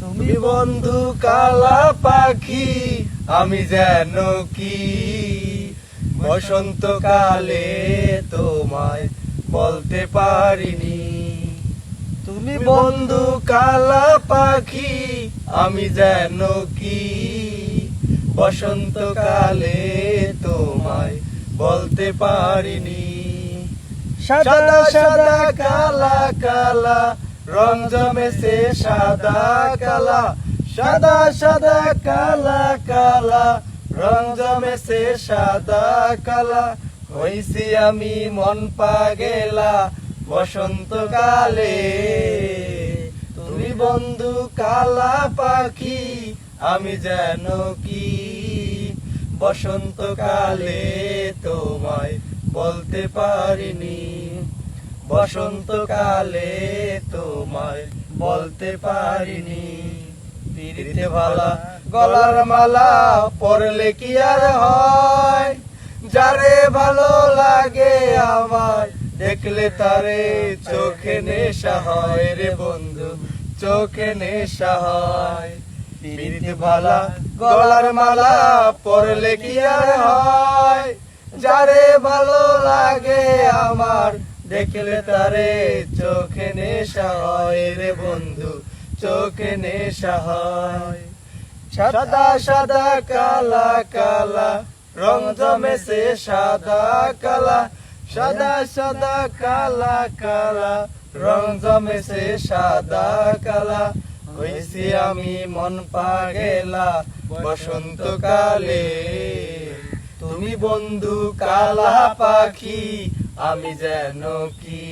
তুমি বন্ধু কালা পাখি, আমি যেন কি বসন্তকালে তোমায় বলতে পারিনি। তুমি বন্ধু কালা পাখি, আমি যেন কি বসন্তকালে তোমায় বলতে পারিনি। সাদা সাদা কালা কালা রং জমেছে সাদা কালা, সাদা সাদা কালা কালা রং জমেছে সাদা কালা। হইছি আমি মন পাগেলা বসন্তকালে। তুমি বন্ধু কালা পাখি, আমি যেন কি বসন্তকালে তোমায় বলতে পারিনি। বসন্তকালে তোমায় বলতে পারিনি। পিরিতে ভালা গলার মালা পরলে কি আর হয়, যারে ভালো লাগে আমার দেখলে তারে চোখে নেশা হয় রে বন্ধু, চোখে নেশা হয়। পিরিতে ভালা গলার মালা পরলে কি আর হয়, যারে ভালো লাগে আমার দেখলে তারে চোখে নেশা হয় রে বন্ধু, চোখে নেশা হয়। সাদা সাদা কালা কালা রং জমেছে সাদা কালা, সাদা সাদা কালা কালা রং জমেছে সাদা কালা। হইছি আমি মন পাগেলা বসন্তকালে। তুমি বন্ধু কালা পাখি, আমি যেন কি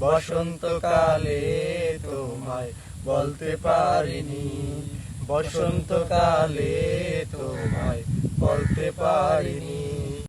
বসন্তকালে তোমায় বলতে পারিনি। বসন্তকালে তোমায় বলতে পারিনি।